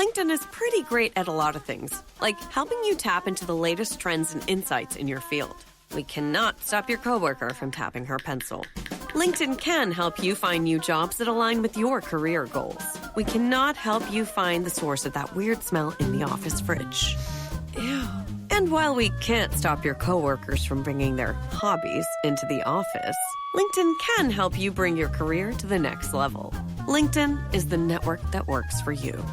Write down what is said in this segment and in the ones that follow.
LinkedIn is pretty great at a lot of things, like helping you tap into the latest trends and insights in your field. We cannot stop your coworker from tapping her pencil. LinkedIn can help you find new jobs that align with your career goals. We cannot help you find the source of that weird smell in the office fridge. Ew. And while we can't stop your coworkers from bringing their hobbies into the office, LinkedIn can help you bring your career to the next level. LinkedIn is the network that works for you.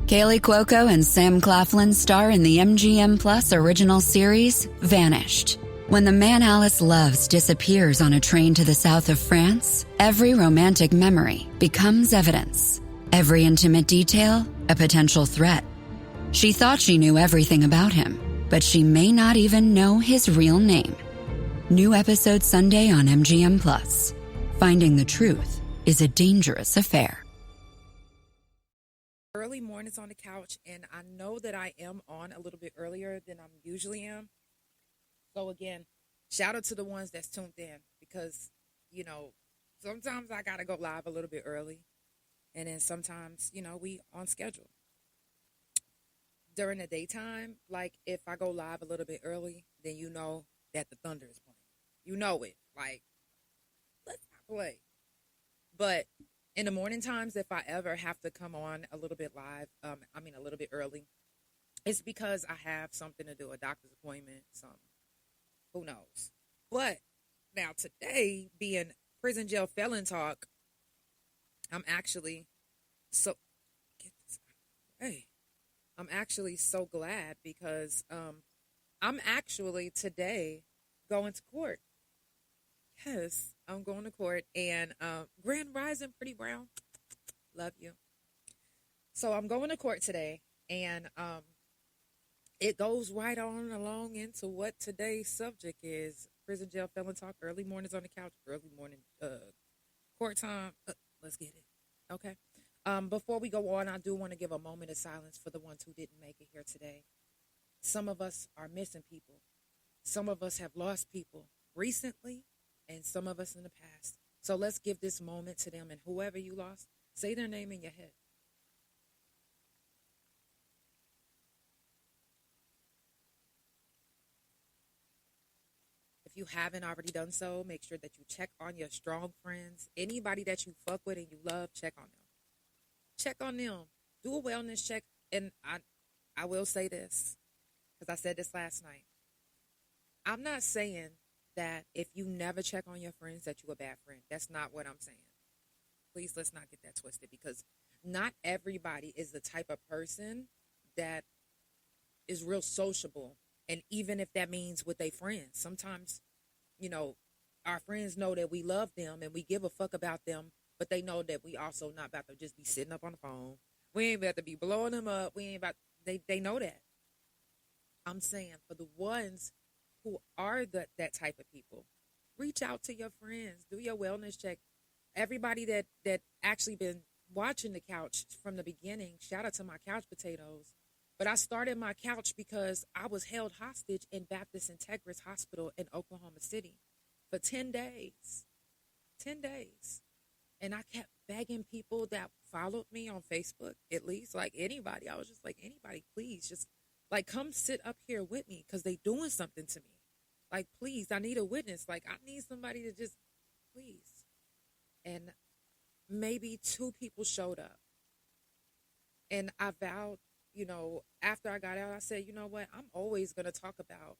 Kaylee Cuoco and Sam Claflin star in the MGM Plus original series, Vanished. When the man Alice loves disappears on a train to the south of France, every romantic memory becomes evidence. Every intimate detail, a potential threat. She thought she knew everything about him, but she may not even know his real name. New episode Sunday on MGM Plus. Finding the truth is a dangerous affair. Early mornings on the couch, and I know that I am on a little bit earlier than I usually am. So again, shout out to the ones that's tuned in, because, you know, sometimes I got to go live a little bit early, and then sometimes, you know, we on schedule. During the daytime, like if I go live a little bit early, then you know that the thunder is playing. You know it. Like, let's not play. But in the morning times, if I ever have to come on a little bit live, a little bit early, it's because I have something to do, a doctor's appointment, who knows. But now today, being Prison Jail Felon Talk, I'm actually so glad because I'm actually today going to court. Yes, I'm going to court, and Grand Rising, Pretty Brown, love you. So I'm going to court today, and it goes right on along into what today's subject is. Prison Jail Felon Talk, early mornings on the couch, early morning court time. Let's get it. Okay. Before we go on, I do want to give a moment of silence for the ones who didn't make it here today. Some of us are missing people. Some of us have lost people recently, and some of us in the past. So let's give this moment to them, and whoever you lost, say their name in your head. If you haven't already done so, make sure that you check on your strong friends. Anybody that you fuck with and you love, check on them. Check on them. Do a wellness check. And I will say this, because I said this last night. I'm not saying that if you never check on your friends that you're a bad friend. That's not what I'm saying. Please, let's not get that twisted, because not everybody is the type of person that is real sociable. And even if that means with their friends, sometimes, you know, our friends know that we love them and we give a fuck about them, but they know that we also not about to just be sitting up on the phone. We ain't about to be blowing them up. They know that. I'm saying for the ones who are that type of people, reach out to your friends, do your wellness check. Everybody that actually been watching the couch from the beginning, shout out to my couch potatoes. But I started my couch because I was held hostage in Baptist Integris Hospital in Oklahoma City for 10 days. 10 days. And I kept begging people that followed me on Facebook, at least, like anybody. I was just like, anybody, please, just like come sit up here with me, because they doing something to me. Like, please, I need a witness. Like, I need somebody to just, please. And maybe 2 people showed up. And I vowed, you know, after I got out, I said, you know what? I'm always going to talk about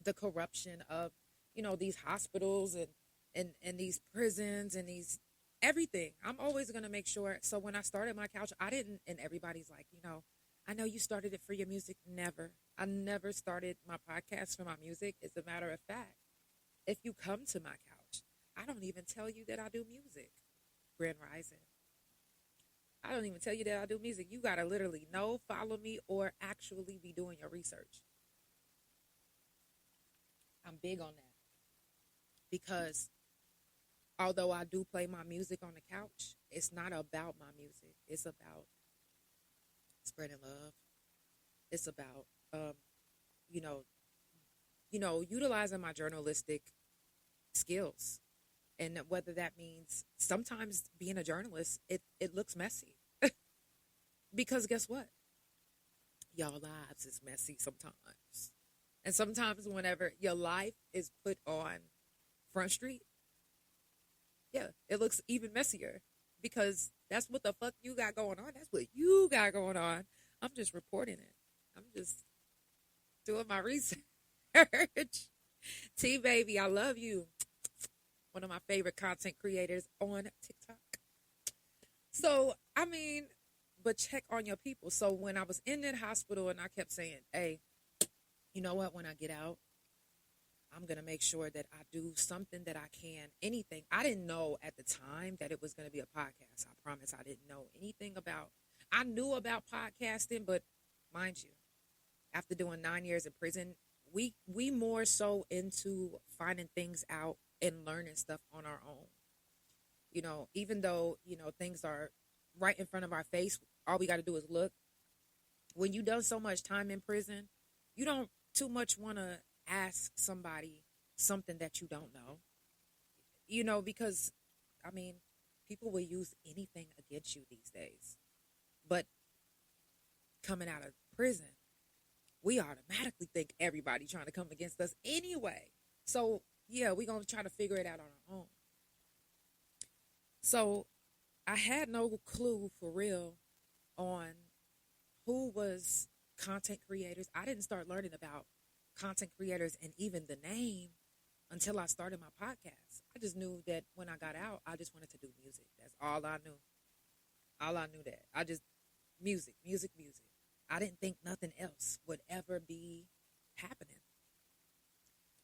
the corruption of, you know, these hospitals and these prisons and these everything. I'm always going to make sure. So when I started my couch, I didn't, and everybody's like, you know, I know you started it for your music. Never. I never started my podcast for my music. As a matter of fact, if you come to my couch, I don't even tell you that I do music. Grand Rising. I don't even tell you that I do music. You got to literally know, follow me, or actually be doing your research. I'm big on that. Because although I do play my music on the couch, it's not about my music. It's about spreading love. It's about, utilizing my journalistic skills. And whether that means sometimes being a journalist, it looks messy. Because guess what? Y'all lives is messy sometimes. And sometimes whenever your life is put on Front Street, yeah, it looks even messier because that's what the fuck you got going on. That's what you got going on. I'm just reporting it. I'm just doing my research. T-Baby, I love you. One of my favorite content creators on TikTok. So, I mean, but check on your people. So when I was in that hospital and I kept saying, hey, you know what, when I get out, I'm going to make sure that I do something that I can, anything. I didn't know at the time that it was going to be a podcast. I promise I didn't know anything about, I knew about podcasting, but mind you, after doing 9 years in prison, we more so into finding things out and learning stuff on our own. You know, even though, you know, things are right in front of our face, all we got to do is look. When you done so much time in prison, you don't too much want to ask somebody something that you don't know, you know, because, I mean, people will use anything against you these days. But coming out of prison, we automatically think everybody trying to come against us anyway. So, yeah, we're going to try to figure it out on our own. So, I had no clue for real on who was content creators. I didn't start learning about content creators and even the name until I started my podcast. I just knew that when I got out, I just wanted to do music. That's all I knew. All I knew that. I just, music. I didn't think nothing else would ever be happening.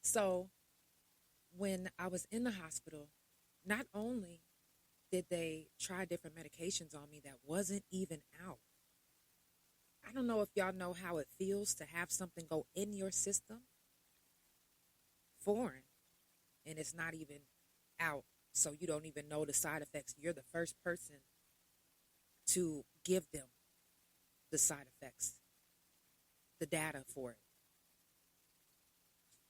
So when I was in the hospital, not only did they try different medications on me that wasn't even out. I don't know if y'all know how it feels to have something go in your system, foreign, and it's not even out, so you don't even know the side effects. You're the first person to give them the side effects, the data for it.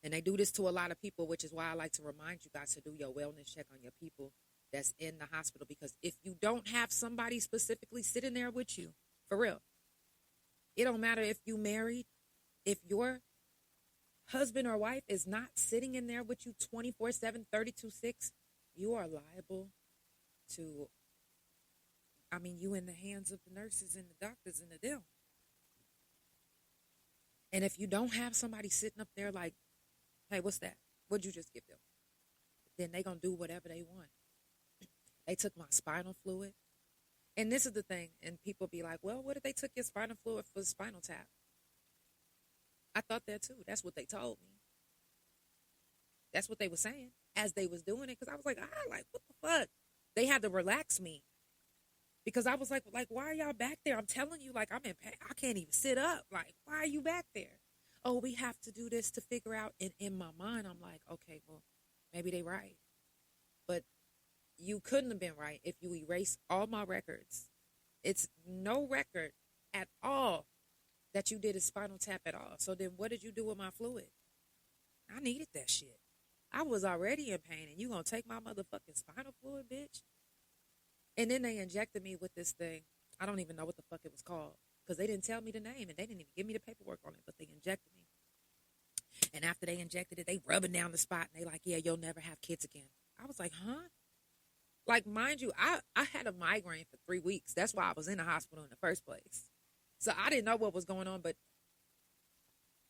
And they do this to a lot of people, which is why I like to remind you guys to do your wellness check on your people that's in the hospital, because if you don't have somebody specifically sitting there with you, for real, it don't matter if you married, if your husband or wife is not sitting in there with you 24/7, 32/6, you are liable to, I mean, you in the hands of the nurses and the doctors and the them. And if you don't have somebody sitting up there like, hey, what's that? What'd you just give them? Then they gonna do whatever they want. They took my spinal fluid. And this is the thing, and people be like, well, what if they took your spinal fluid for the spinal tap? I thought that too. That's what they told me. That's what they were saying as they was doing it, because I was like, what the fuck? They had to relax me, because I was like, why are y'all back there? I'm telling you, like, I'm in pain. I can't even sit up. Like, why are you back there? Oh, we have to do this to figure out. And in my mind, I'm like, okay, well, maybe they right. But you couldn't have been right if you erase all my records. It's no record at all that you did a spinal tap at all. So then what did you do with my fluid? I needed that shit. I was already in pain, and you gonna take my motherfucking spinal fluid, bitch? And then they injected me with this thing. I don't even know what the fuck it was called, because they didn't tell me the name, and they didn't even give me the paperwork on it, but they injected me. And after they injected it, they rubbing down the spot, and they like, yeah, you'll never have kids again. I was like, huh? Like, mind you, I had a migraine for 3 weeks. That's why I was in the hospital in the first place. So I didn't know what was going on, but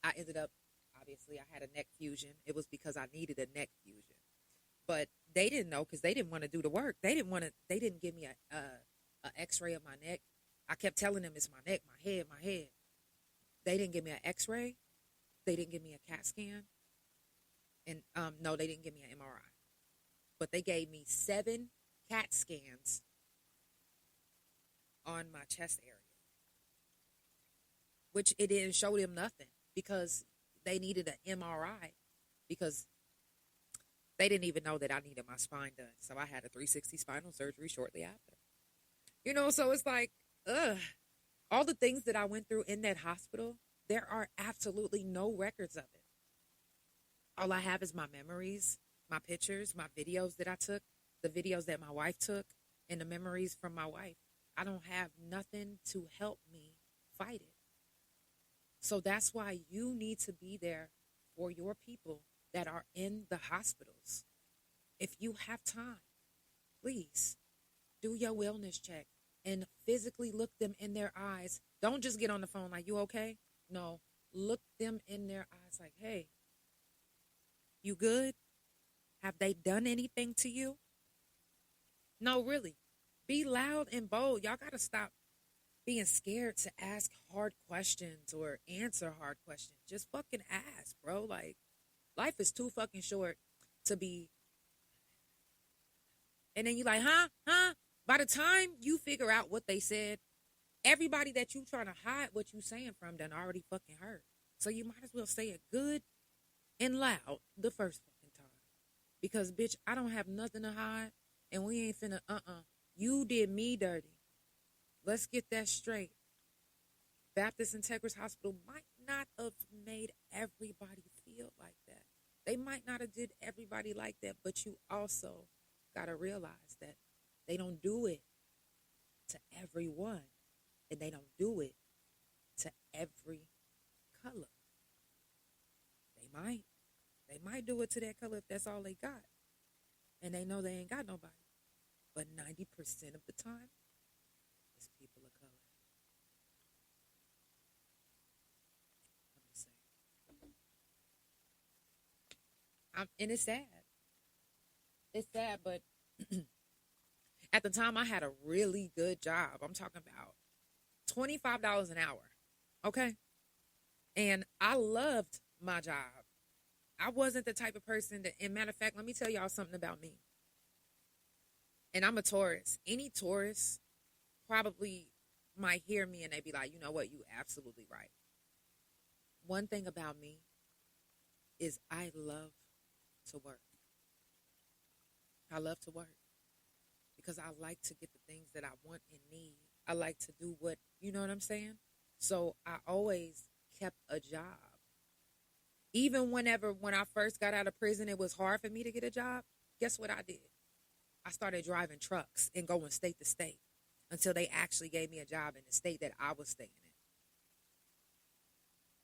I ended up, obviously, I had a neck fusion. It was because I needed a neck fusion. But they didn't know, because they didn't want to do the work. They didn't give me a x-ray of my neck. I kept telling them it's my neck, my head. They didn't give me an x-ray. They didn't give me a CAT scan. And no, they didn't give me an MRI. But they gave me 7 CAT scans on my chest area, which it didn't show them nothing, because they needed an MRI, because they didn't even know that I needed my spine done. So I had a 360 spinal surgery shortly after. You know, so it's like, all the things that I went through in that hospital, there are absolutely no records of it. All I have is my memories, my pictures, my videos that I took, the videos that my wife took, and the memories from my wife. I don't have nothing to help me fight it. So that's why you need to be there for your people that are in the hospitals. If you have time, please do your wellness check and physically look them in their eyes. Don't just get on the phone like, you okay? No, look them in their eyes like, hey, you good? Have they done anything to you? No, really. Be loud and bold. Y'all got to stop being scared to ask hard questions or answer hard questions. Just fucking ask, bro. Like, life is too fucking short to be. And then you like, huh? By the time you figure out what they said, everybody that you trying to hide what you saying from done already fucking heard. So you might as well say it good and loud the first fucking time. Because, bitch, I don't have nothing to hide. And we ain't finna, You did me dirty. Let's get that straight. Baptist Integris Hospital might not have made everybody feel like that. They might not have did everybody like that, but you also got to realize that they don't do it to everyone, and they don't do it to every color. They might do it to that color if that's all they got, and they know they ain't got nobody. But 90% of the time, it's people of color. I'm just saying. And it's sad. It's sad, but at the time, I had a really good job. I'm talking about $25 an hour, okay? And I loved my job. I wasn't the type of person that, and matter of fact, let me tell y'all something about me. And I'm a Taurus. Any Taurus probably might hear me and they be like, you know what, you absolutely right. One thing about me is I love to work. I love to work because I like to get the things that I want and need. I like to do what, you know what I'm saying? So I always kept a job. Even when I first got out of prison, it was hard for me to get a job. Guess what I did? I started driving trucks and going state to state until they actually gave me a job in the state that I was staying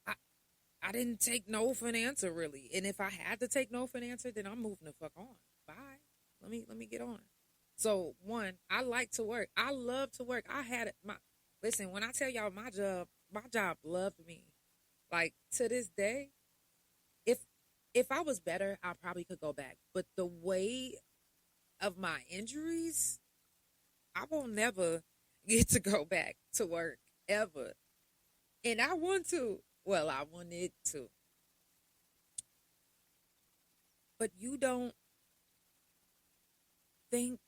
in. I didn't take no for an answer, really. And if I had to take no for an answer, then I'm moving the fuck on. Bye. Let me get on. So, one, I like to work. I love to work. Listen, when I tell y'all my job loved me. Like, to this day, if I was better, I probably could go back. But the way of my injuries, I won't never get to go back to work ever. And I want to. Well, I wanted to. But you don't think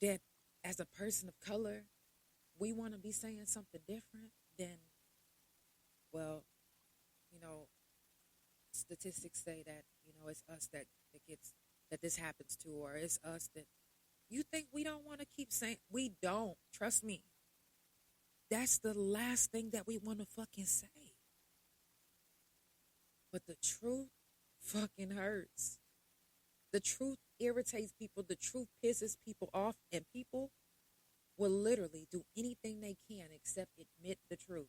that as a person of color, we want to be saying something different than, well, statistics say that, it's us that this happens to, or it's us that, you think we don't want to keep saying, we don't, trust me. That's the last thing that we want to fucking say. But the truth fucking hurts. The truth irritates people. The truth pisses people off, and people will literally do anything they can except admit the truth.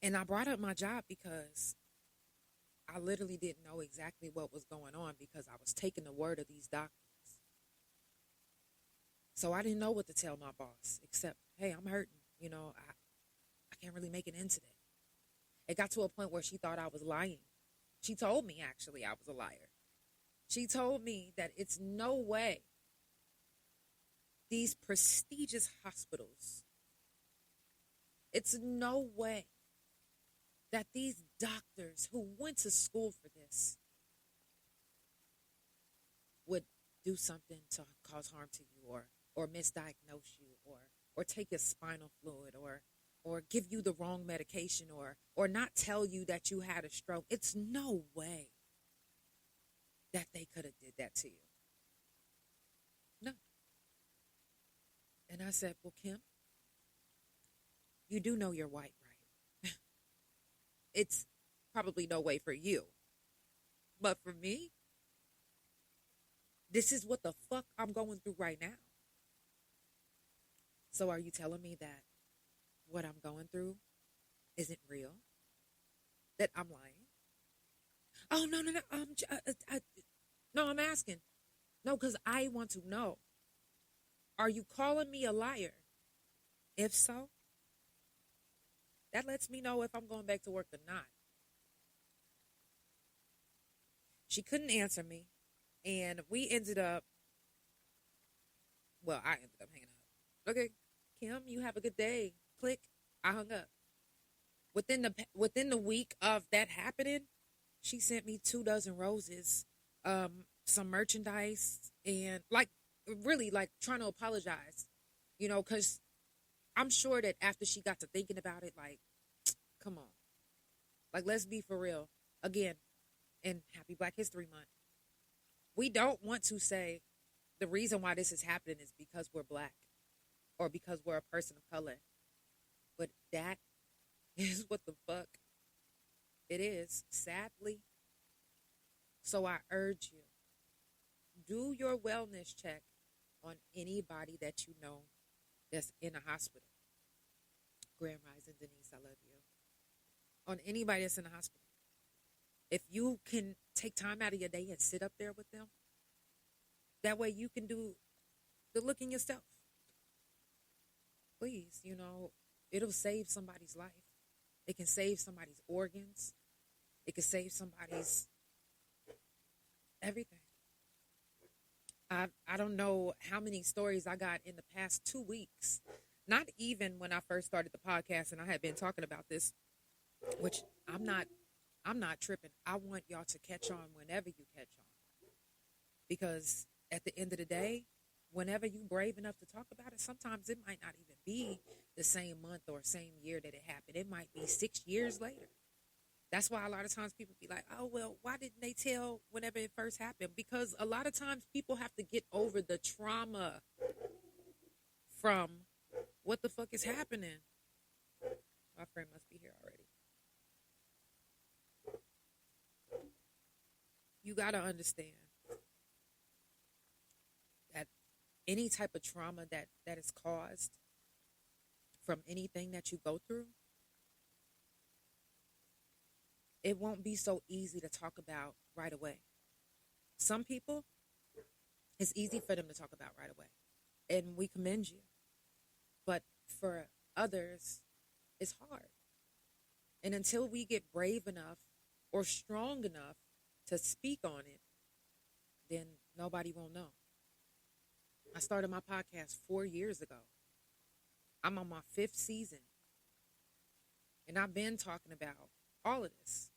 And I brought up my job because I literally didn't know exactly what was going on because I was taking the word of these doctors. So I didn't know what to tell my boss except, hey, I'm hurting. I can't really make it in today. It got to a point where she thought I was lying. She told me, actually, I was a liar. She told me that it's no way these prestigious hospitals, it's no way that these doctors who went to school for this would do something to cause harm to you or misdiagnose you or take your spinal fluid or give you the wrong medication or not tell you that you had a stroke. It's no way that they could have did that to you. No. And I said, well, Kim, you do know you're white, right? It's probably no way for you. But for me, this is what the fuck I'm going through right now. So are you telling me that what I'm going through isn't real? That I'm lying? Oh, no. No, I'm asking. No, because I want to know. Are you calling me a liar? If so, that lets me know if I'm going back to work or not. She couldn't answer me. And we ended up, well, I ended up hanging up. Okay, Kim, you have a good day. Click. I hung up. Within the week of that happening, she sent me 2 dozen roses, some merchandise, and really trying to apologize, because I'm sure that after she got to thinking about it, come on, let's be for real. Again, and happy Black History Month. We don't want to say the reason why this is happening is because we're Black or because we're a person of color. But that is what the fuck it is, sadly. So I urge you, do your wellness check on anybody that you know that's in a hospital. Grand Rising Denise, I love you. On anybody that's in a hospital. If you can take time out of your day and sit up there with them, that way you can do the look in yourself. Please, it'll save somebody's life. It can save somebody's organs. It can save somebody's everything. I don't know how many stories I got in the past 2 weeks. Not even when I first started the podcast and I had been talking about this, which I'm not tripping. I want y'all to catch on whenever you catch on. Because at the end of the day, whenever you brave enough to talk about it, sometimes it might not even be the same month or same year that it happened. It might be 6 years later. That's why a lot of times people be like, oh, well, why didn't they tell whenever it first happened? Because a lot of times people have to get over the trauma from what the fuck is happening. My friend must be here already. You got to understand that any type of trauma that is caused from anything that you go through, it won't be so easy to talk about right away. Some people, it's easy for them to talk about right away, and we commend you. But for others, it's hard. And until we get brave enough or strong enough to speak on it, then nobody will know. I started my podcast 4 years ago. I'm on my 5th season. And I've been talking about all of this.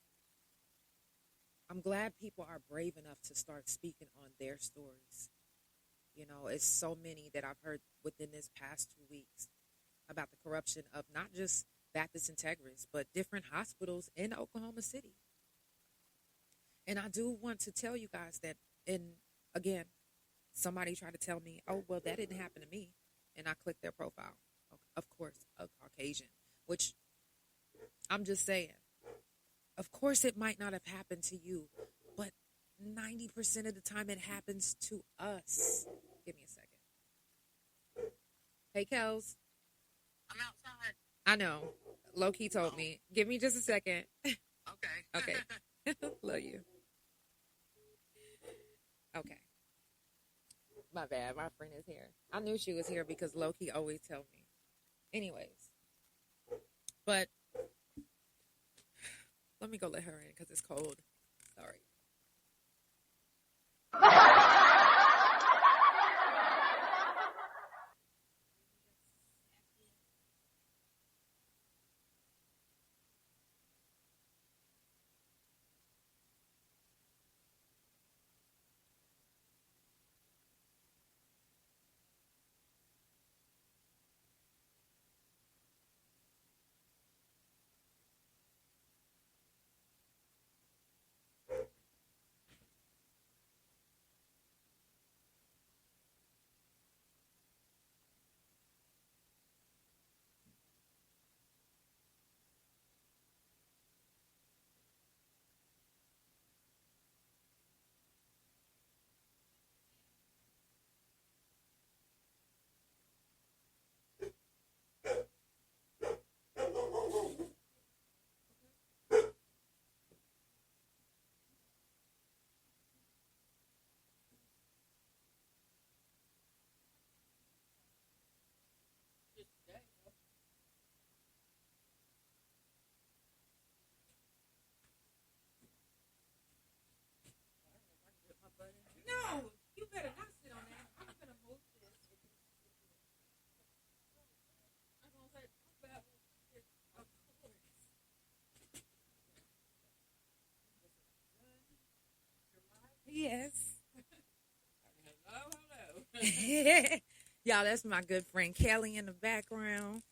I'm glad people are brave enough to start speaking on their stories. It's so many that I've heard within this past 2 weeks about the corruption of not just Baptist Integrists, but different hospitals in Oklahoma City. And I do want to tell you guys that, and again, somebody tried to tell me, oh, well, that didn't happen to me. And I clicked their profile. Of course, a Caucasian, which I'm just saying, of course it might not have happened to you, but 90% of the time it happens to us. Give me a second. Hey, Kels. I'm outside. I know. Low-key told me. Give me just a second. Okay. Okay. Love you. Okay. My bad. My friend is here. I knew she was here because Loki always tell me. Anyways. But let me go let her in because it's cold. Sorry. better not sit on that. I'm gonna move this. I'm gonna say, of course. Yes. Hello. Y'all, that's my good friend Kelly in the background.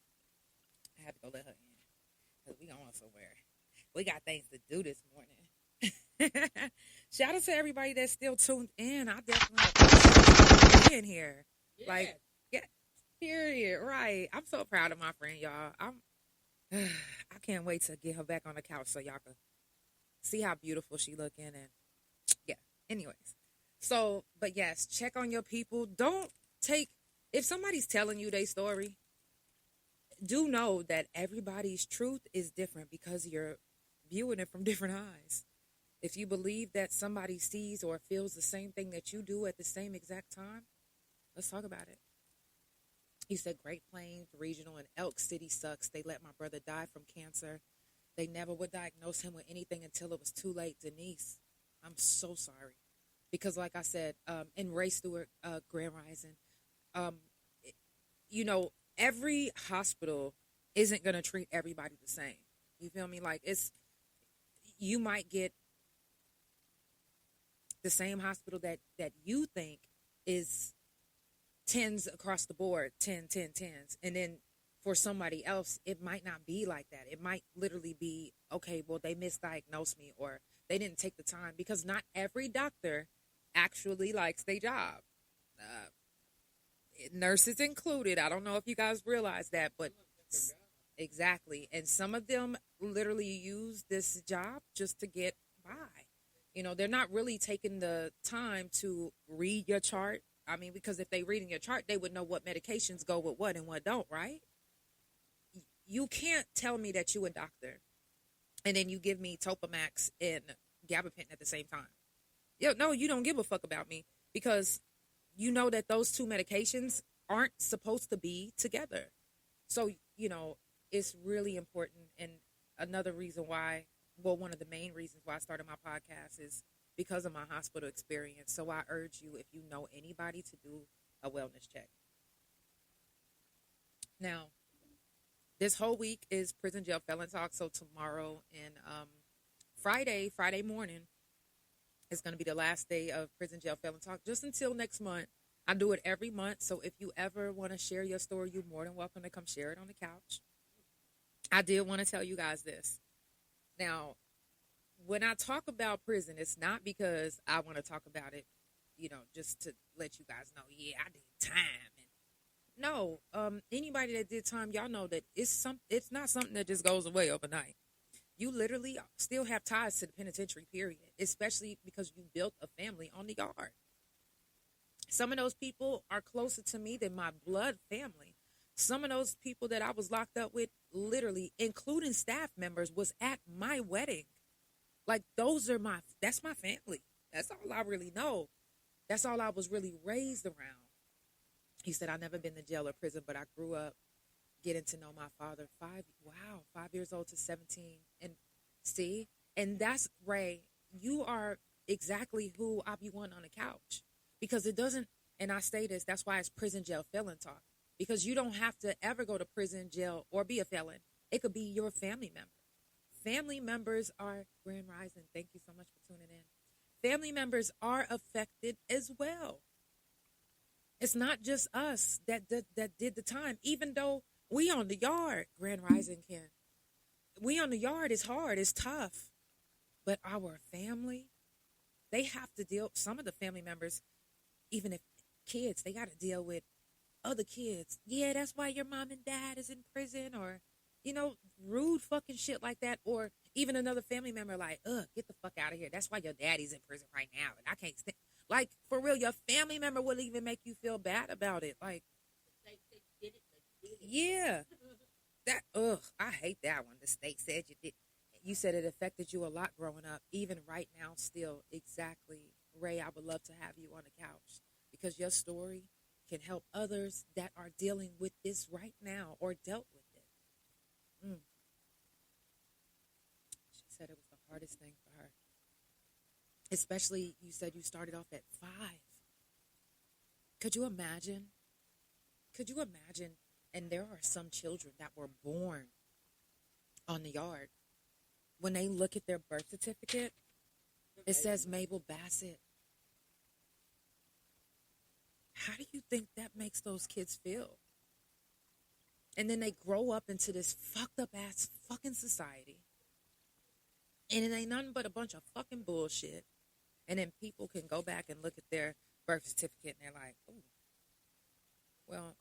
I had to go let her in because we going somewhere. We got things to do this morning. Shout out to everybody that's still tuned in. I definitely appreciate being here. Yeah. Like, yeah, period. Right. I'm so proud of my friend, y'all. I can't wait to get her back on the couch so y'all can see how beautiful she looking. And yeah, anyways. So, but yes, check on your people. Don't take, if somebody's telling you their story, do know that everybody's truth is different because you're viewing it from different eyes. If you believe that somebody sees or feels the same thing that you do at the same exact time, let's talk about it. He said Great Plains Regional in Elk City sucks. They let my brother die from cancer. They never would diagnose him with anything until it was too late. Denise, I'm so sorry. Because like I said, in Ray Stewart, Grand Rising, every hospital isn't going to treat everybody the same. You feel me? Like you might get the same hospital that you think is 10s across the board, 10s. And then for somebody else, it might not be like that. It might literally be, okay, well, they misdiagnosed me or they didn't take the time, because not every doctor actually likes their job. Nurses included. I don't know if you guys realize that, but exactly. And some of them literally use this job just to get by. They're not really taking the time to read your chart. I mean, because if they read in your chart, they would know what medications go with what and what don't, right? You can't tell me that you a doctor and then you give me Topamax and gabapentin at the same time. No, you don't give a fuck about me, because you know that those two medications aren't supposed to be together. So, it's really important. And another reason why, one of the main reasons why I started my podcast is because of my hospital experience. So I urge you, if you know anybody, to do a wellness check. Now, this whole week is Prison Jail Felon Talk. So tomorrow and Friday morning, it's going to be the last day of Prison Jail Felon Talk, just until next month. I do it every month, so if you ever want to share your story, you're more than welcome to come share it on the couch. I did want to tell you guys this. Now, when I talk about prison, it's not because I want to talk about it, just to let you guys know, yeah, I did time. And no, anybody that did time, y'all know that it's not something that just goes away overnight. You literally still have ties to the penitentiary, period, especially because you built a family on the yard. Some of those people are closer to me than my blood family. Some of those people that I was locked up with, literally, including staff members, was at my wedding. Like, that's my family. That's all I really know. That's all I was really raised around. He said, I've never been to jail or prison, but I grew up getting to know my father 5 years old to 17. And see, and that's, Ray, you are exactly who I be wanting on the couch, because it doesn't, and I say this, that's why it's Prison Jail Felon Talk, because you don't have to ever go to prison, jail, or be a felon. It could be your family member. Family members are, Grand Rising, thank you so much for tuning in. Family members are affected as well. It's not just us that did the time, even though we on the yard, Grand Rising, Ken. We on the yard is hard, it's tough. But our family, they have to deal, some of the family members, even if kids, they got to deal with other kids. Yeah, that's why your mom and dad is in prison, or, rude fucking shit like that. Or even another family member like, get the fuck out of here. That's why your daddy's in prison right now, and I can't stand. Like, for real, your family member will even make you feel bad about it. Like, yeah. I hate that one. The state said you did. You said it affected you a lot growing up, even right now still. Exactly. Ray, I would love to have you on the couch, because your story can help others that are dealing with this right now or dealt with it. She said it was the hardest thing for her. Especially, you said you started off at 5. Could you imagine? Could you imagine? And there are some children that were born on the yard. When they look at their birth certificate, it says Mabel Bassett. How do you think that makes those kids feel? And then they grow up into this fucked up ass fucking society. And it ain't nothing but a bunch of fucking bullshit. And then people can go back and look at their birth certificate and they're like, oh, well,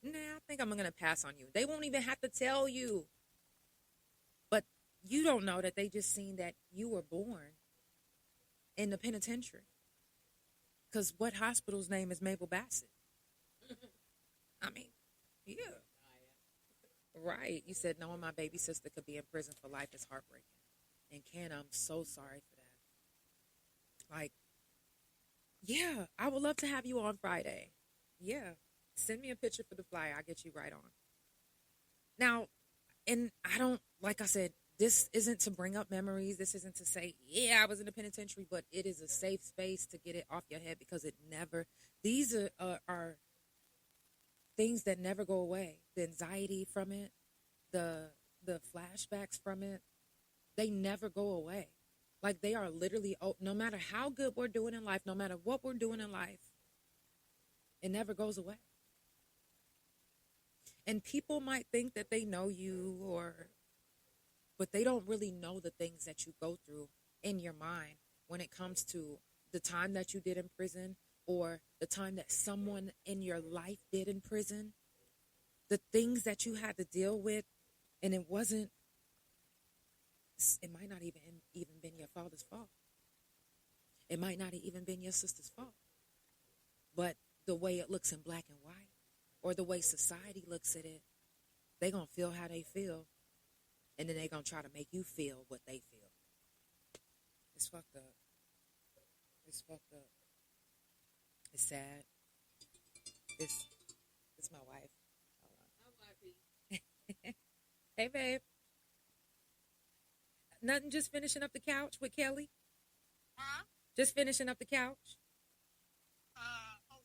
nah, I think I'm going to pass on you. They won't even have to tell you. But you don't know that they just seen that you were born in the penitentiary. Because what hospital's name is Mabel Bassett? I mean, yeah. Right. You said knowing my baby sister could be in prison for life is heartbreaking. And Ken, I'm so sorry for that. Like, yeah, I would love to have you on Friday. Yeah. Send me a picture for the flyer. I'll get you right on. Now, and I don't, like I said, this isn't to bring up memories. This isn't to say, yeah, I was in the penitentiary, but it is a safe space to get it off your head because it never, these are things that never go away. The anxiety from it, the flashbacks from it, they never go away. Like they are literally, no matter how good we're doing in life, no matter what we're doing in life, it never goes away. And people might think that they know you but they don't really know the things that you go through in your mind when it comes to the time that you did in prison or the time that someone in your life did in prison, the things that you had to deal with, and it might not even been your father's fault. It might not have even been your sister's fault. But the way it looks in black and white, or the way society looks at it, they gonna feel how they feel. And then they're going to try to make you feel what they feel. It's fucked up. It's fucked up. It's sad. It's my wife. Hi, wifey. Hey, babe. Nothing, just finishing up the couch with Kelly? Huh? Just finishing up the couch?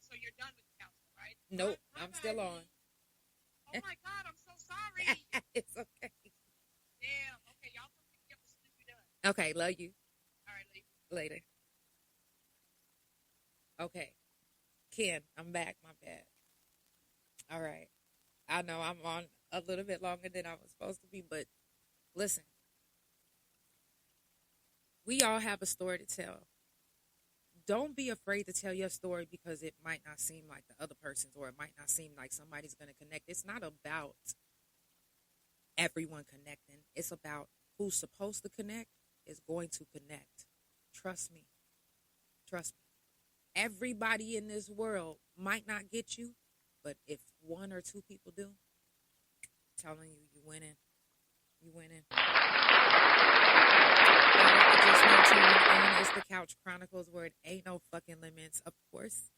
So you're done with the couch, right? Nope, I'm still on. Oh, my God, I'm so sorry. It's okay. Damn. Okay, y'all come pick me up as soon as you're done. Okay, love you. All right, later. Later. Okay. Ken, I'm back. My bad. All right. I know I'm on a little bit longer than I was supposed to be, but listen. We all have a story to tell. Don't be afraid to tell your story because it might not seem like the other person's, or it might not seem like somebody's going to connect. It's not about everyone connecting. It's about who's supposed to connect is going to connect. Trust me. Trust me. Everybody in this world might not get you, but if one or two people do, I'm telling you, you winning. You winning. Just now tuning in, it's the Couch Chronicles where it ain't no fucking limits. Of course,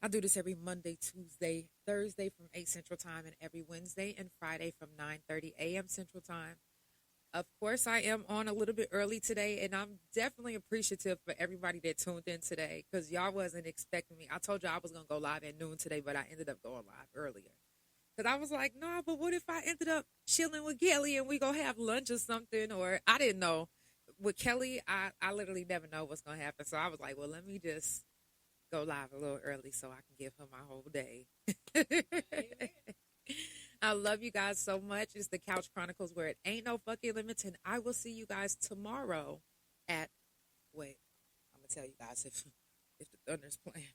I do this every Monday, Tuesday, Thursday from 8 Central Time, and every Wednesday and Friday from 9:30 a.m. Central Time. Of course, I am on a little bit early today, and I'm definitely appreciative for everybody that tuned in today because y'all wasn't expecting me. I told you I was going to go live at noon today, but I ended up going live earlier. Because I was like, no, but what if I ended up chilling with Kelly and we go have lunch or something? Or I didn't know. With Kelly, I literally never know what's going to happen. So I was like, well, let me just go live a little early so I can give her my whole day. I love you guys so much. It's the Couch Chronicles where it ain't no fucking limits. And I will see you guys tomorrow at, wait, I'm going to tell you guys if the Thunder's playing.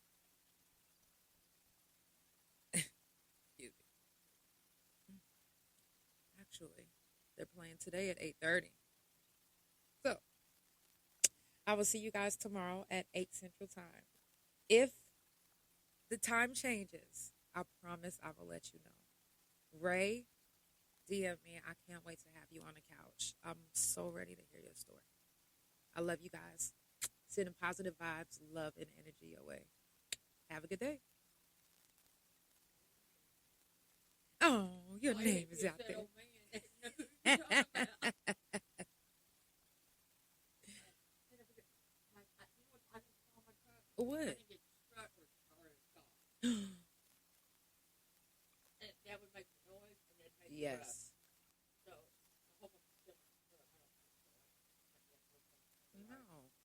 Excuse me. Actually, they're playing today at 8:30. So, I will see you guys tomorrow at 8 Central Time. If the time changes, I promise I will let you know. Ray, DM me. I can't wait to have you on the couch. I'm so ready to hear your story. I love you guys. Sending positive vibes, love, and energy your way. Have a good day. Oh, your name is out there. What? Yes.